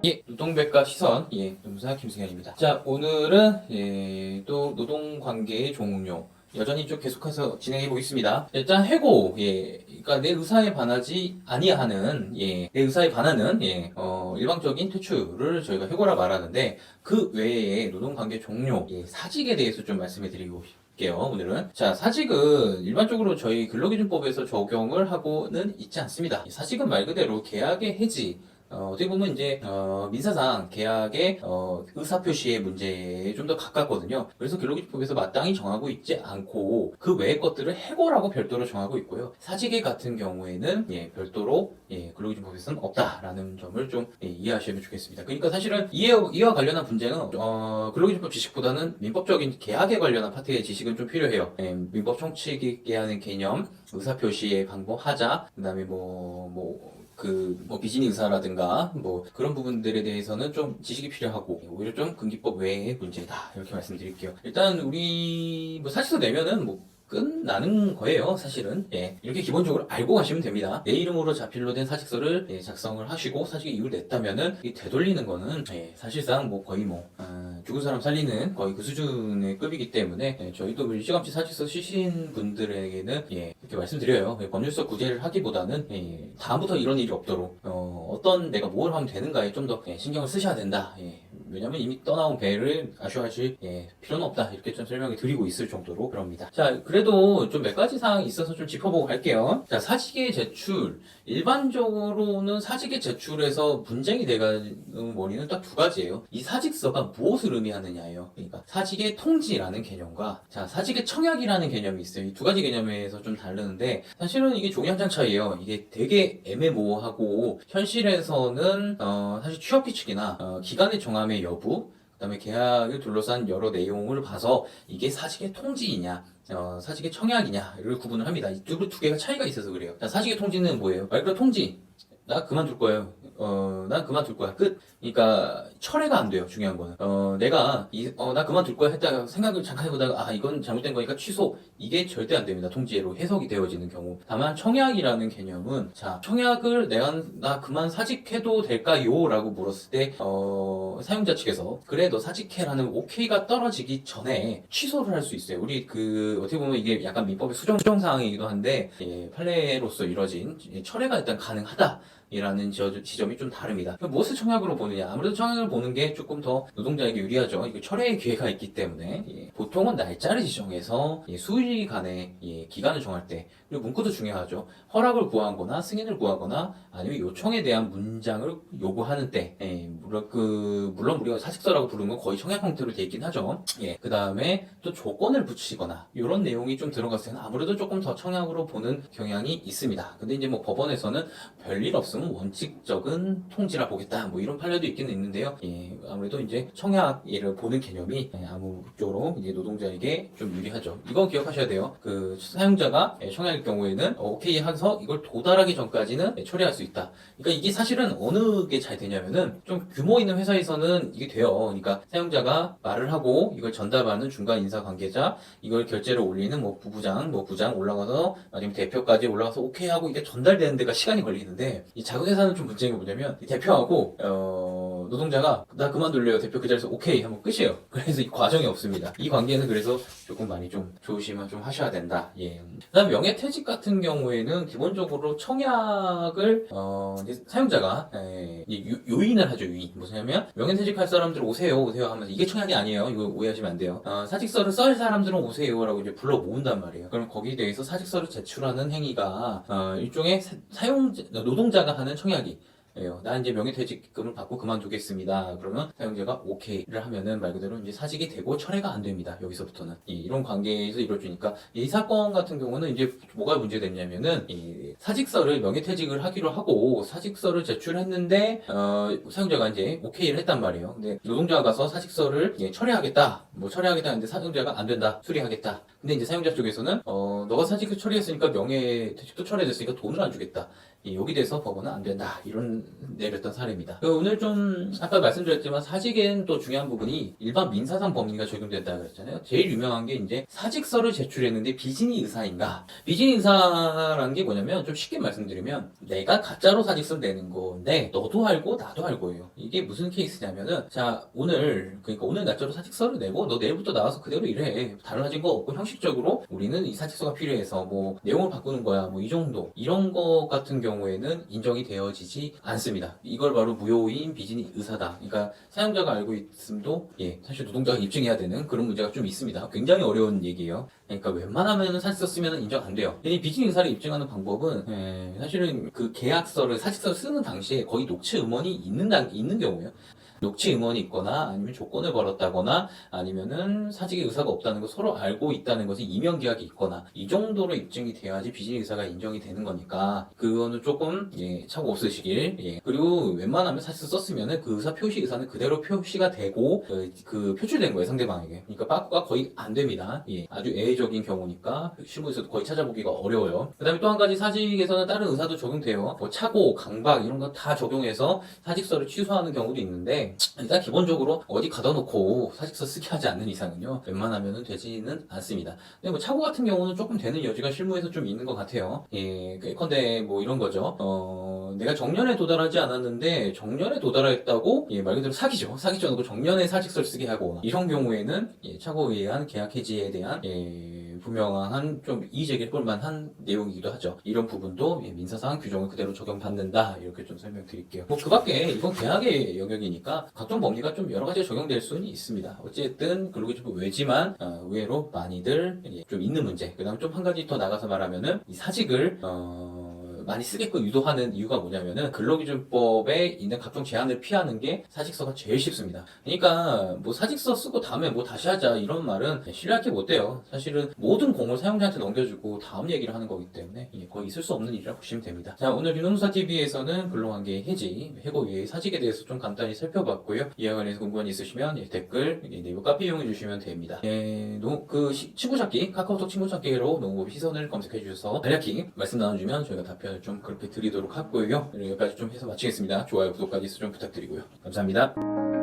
예, 노동백과 시선, 예, 노무사 김승현입니다. 자, 오늘은 또 노동관계의 종료. 여전히 좀 계속해서 진행해 보겠습니다. 일단 해고, 그러니까 내 의사에 반하지 아니하는, 내 의사에 반하는, 일방적인 퇴출을 저희가 해고라 말하는데 그 외에 노동관계 종료, 사직에 대해서 좀 말씀해 드리고 싶게요, 오늘은. 자, 사직은 일반적으로 저희 근로기준법에서 적용을 하고는 있지 않습니다. 사직은 말 그대로 계약의 해지, 어떻게 보면 이제 민사상 계약의 의사표시의 문제에 좀 더 가깝거든요. 그래서 근로기준법에서 마땅히 정하고 있지 않고 그 외의 것들을 해고라고 별도로 정하고 있고요. 사직의 같은 경우에는 별도로 근로기준법에서는 없다라는 점을 좀 이해하시면 좋겠습니다. 그러니까 사실은 이와 관련한 문제는 근로기준법 지식보다는 민법적인 계약에 관련한 파트의 지식은 좀 필요해요. 민법 총칙있게 하는 개념, 의사표시의 방법, 하자, 그다음에 비즈니 의사라든가, 그런 부분들에 대해서는 좀 지식이 필요하고, 오히려 좀 근기법 외의 문제다. 이렇게 말씀드릴게요. 일단, 우리, 사직서 내면은, 끝나는 거예요, 사실은. 이렇게 기본적으로 알고 가시면 됩니다. 내 이름으로 자필로 된 사직서를 작성을 하시고 사직의 이유를 냈다면은 이 되돌리는 거는 사실상 거의 죽은 사람 살리는 거의 그 수준의 급이기 때문에 저희도 일찌감치 사직서 쓰신 분들에게는 이렇게 말씀드려요. 법률적 구제를 하기보다는 다음부터 이런 일이 없도록 어떤 내가 뭘 하면 되는가에 좀 더 신경을 쓰셔야 된다. 왜냐면 이미 떠나온 배를 아쉬워하실 필요는 없다. 이렇게 좀 설명을 드리고 있을 정도로 그럽니다. 자, 그래도 좀 몇 가지 사항이 있어서 좀 짚어보고 갈게요. 자, 사직의 제출. 일반적으로는 사직의 제출에서 분쟁이 돼가는 원인은 딱 두 가지예요. 이 사직서가 무엇을 의미하느냐예요. 그러니까 사직의 통지라는 개념과 사직의 청약이라는 개념이 있어요. 이 두 가지 개념에서 좀 다르는데 사실은 이게 종이 한 장 차이예요. 이게 되게 애매모호하고 현실에서는 사실 취업기 측이나 기간의 정함의 여부, 그다음에 계약을 둘러싼 여러 내용을 봐서 이게 사직의 통지이냐, 사직의 청약이냐를 구분을 합니다. 이 두 개가 차이가 있어서 그래요. 자, 사직의 통지는 뭐예요? 말 그대로 통지. 나 그만둘 거예요. 난 그만둘 거야. 끝. 그러니까 철회가 안 돼요. 중요한 거는. 나 그만둘 거야 했다가 생각을 잠깐 해보다가 이건 잘못된 거니까 취소. 이게 절대 안 됩니다. 통지로 해석이 되어지는 경우. 다만 청약이라는 개념은 청약을 나 그만 사직해도 될까요? 라고 물었을 때 사용자 측에서 그래 너 사직해라는 오케이가 떨어지기 전에 취소를 할 수 있어요. 우리 어떻게 보면 이게 약간 민법의 수정사항이기도 한데 판례로서 이뤄진 철회가 일단 가능하다. 이라는 지점이 좀 다릅니다. 무엇을 청약으로 보느냐? 아무래도 청약을 보는 게 조금 더 노동자에게 유리하죠. 이거 철회의 기회가 있기 때문에 보통은 날짜를 지정해서 수일 간의 기간을 정할 때, 그리고 문구도 중요하죠. 허락을 구하거나 승인을 구하거나 아니면 요청에 대한 문장을 요구하는 때, 물론 우리가 사직서라고 부르는 건 거의 청약 형태로 돼 있긴 하죠. 그 다음에 또 조건을 붙이거나 이런 내용이 좀 들어갔을 때는 아무래도 조금 더 청약으로 보는 경향이 있습니다. 근데 이제 법원에서는 별일 없으면 원칙적인 통지라 보겠다. 이런 판례도 있기는 있는데요. 아무래도 이제 청약을 보는 개념이 아무쪼록 이제 노동자에게 좀 유리하죠. 이건 기억하셔야 돼요. 그 사용자가 청약일 경우에는 오케이 해서 이걸 도달하기 전까지는 처리할 수 있다. 그러니까 이게 사실은 어느 게 잘 되냐면은 좀 규모 있는 회사에서는 이게 돼요. 그러니까 사용자가 말을 하고 이걸 전달하는 중간 인사 관계자, 이걸 결제를 올리는 부부장, 부장 올라가서 아니면 대표까지 올라가서 오케이 하고 이게 전달되는 데가 시간이 걸리는데 이 작은 회사는 좀 문제가 뭐냐면 대표하고 노동자가 나 그만둘래요. 대표 그 자리에서 오케이 하면 끝이에요. 그래서 이 과정이 없습니다. 이 관계는 그래서 조금 많이 좀 조심을 좀 하셔야 된다. 그다음 명예퇴직 같은 경우에는 기본적으로 청약을 이제 사용자가 요인을 하죠. 요인. 뭐냐면 명예퇴직할 사람들 오세요 하면서 이게 청약이 아니에요. 이거 오해하시면 안 돼요. 사직서를 쓸 사람들은 오세요라고 이제 불러 모은단 말이에요. 그럼 거기에 대해서 사직서를 제출하는 행위가 일종의 노동자가 하는 청약이 나 이제 명예퇴직금을 받고 그만두겠습니다. 그러면 사용자가 오케이를 하면은 말 그대로 이제 사직이 되고 철회가 안 됩니다. 여기서부터는 이런 관계에서 이루어지니까 이 사건 같은 경우는 이제 뭐가 문제됐냐면은 사직서를 명예퇴직을 하기로 하고 사직서를 제출했는데 사용자가 이제 오케이를 했단 말이에요. 근데 노동자가 가서 사직서를 철회하겠다. 철회하겠다 했는데 사용자가 안 된다. 수리하겠다. 근데 이제 사용자 쪽에서는 너가 사직을 처리했으니까 명예퇴직도 철회됐으니까 돈을 안 주겠다. 여기 대해서 법원은 안 된다. 이런 내렸던 사례입니다. 오늘 좀 아까 말씀드렸지만 사직엔 또 중요한 부분이 일반 민사상 법리가 적용된다 그랬잖아요. 제일 유명한 게 이제 사직서를 제출했는데 비진이 의사인가? 비진이 의사라는 게 뭐냐면 좀 쉽게 말씀드리면 내가 가짜로 사직서를 내는 건데 너도 알고 나도 알고예요. 이게 무슨 케이스냐면은 자 그러니까 오늘 날짜로 사직서를 내고 너 내일부터 나와서 그대로 일해. 달라진 거 없고 형식적으로 우리는 이 사직서가 필요해서 뭐 내용을 바꾸는 거야 뭐 이 정도 이런 거 같은 경우에는 인정이 되어지지 않습니다. 이걸 바로 무효인 비진이 의사다. 그러니까 사용자가 알고 있음도 사실 노동자가 입증해야 되는 그런 문제가 좀 있습니다. 굉장히 어려운 얘기예요. 그러니까 웬만하면 사직서 쓰면 인정 안 돼요. 이 비진이 의사를 입증하는 방법은 사실은 그 계약서를 사직서를 쓰는 당시에 거의 녹취 음원이 있는 경우예요. 녹취 음원이 있거나 아니면 조건을 걸었다거나 아니면은 사직의 의사가 없다는 거 서로 알고 있다는 것이 이면 계약이 있거나 이 정도로 입증이 돼야지 비진이 의사가 인정이 되는 거니까 그거는 조금 착오 없으시길. 그리고 웬만하면 사직서 썼으면은 그 의사 표시 의사는 그대로 표시가 되고 그 표출된 거예요 상대방에게. 그러니까 빠꾸가 거의 안 됩니다. 아주 애외적인 경우니까 실무에서도 거의 찾아보기가 어려워요. 그다음에 또 한 가지 사직에서는 다른 의사도 적용돼요. 뭐 착오, 강박 이런 거 다 적용해서 사직서를 취소하는 경우도 있는데 일단 기본적으로 어디 가다 놓고 사직서 쓰게 하지 않는 이상은요 웬만하면은 되지는 않습니다. 근데 뭐 착오 같은 경우는 조금 되는 여지가 실무에서 좀 있는 것 같아요. 예컨대 뭐 이런 거죠. 내가 정년에 도달하지 않았는데 정년에 도달했다고 말 그대로 사기죠. 사기죠. 놓고 정년에 사직서를 쓰게 하고 이런 경우에는 착오에 의한 계약 해지에 대한 분명한 좀 이의제기를 꿀만한 내용이기도 하죠. 이런 부분도 민사상 규정을 그대로 적용받는다 이렇게 좀 설명드릴게요. 뭐 그 밖에 이건 계약의 영역이니까 각종 법리가 좀 여러 가지 적용될 수는 있습니다. 어쨌든 근로기준법 외지만 의외로 많이들 좀 있는 문제. 그다음 좀 한 가지 더 나가서 말하면은 이 사직을 많이 쓰게끔 유도하는 이유가 뭐냐면은 근로기준법에 있는 각종 제한을 피하는 게 사직서가 제일 쉽습니다. 그러니까 뭐 사직서 쓰고 다음에 뭐 다시 하자 이런 말은 신뢰할 게 못 돼요. 사실은 모든 공을 사용자한테 넘겨주고 다음 얘기를 하는 거기 때문에 거의 있을 수 없는 일이라고 보시면 됩니다. 자, 오늘 유노무사TV에서는 근로관계 해지, 해고 외의 사직에 대해서 좀 간단히 살펴봤고요. 이와 관련해서 궁금한 게 있으시면 댓글, 네이버 카페 이용해 주시면 됩니다. 친구 찾기, 카카오톡 친구 찾기로 농구법 시선을 검색해 주셔서 간략히 말씀 나눠주면 저희가 답변을 좀 그렇게 드리도록 하고요. 여기까지 좀 해서 마치겠습니다. 좋아요, 구독까지 좀 부탁드리고요. 감사합니다.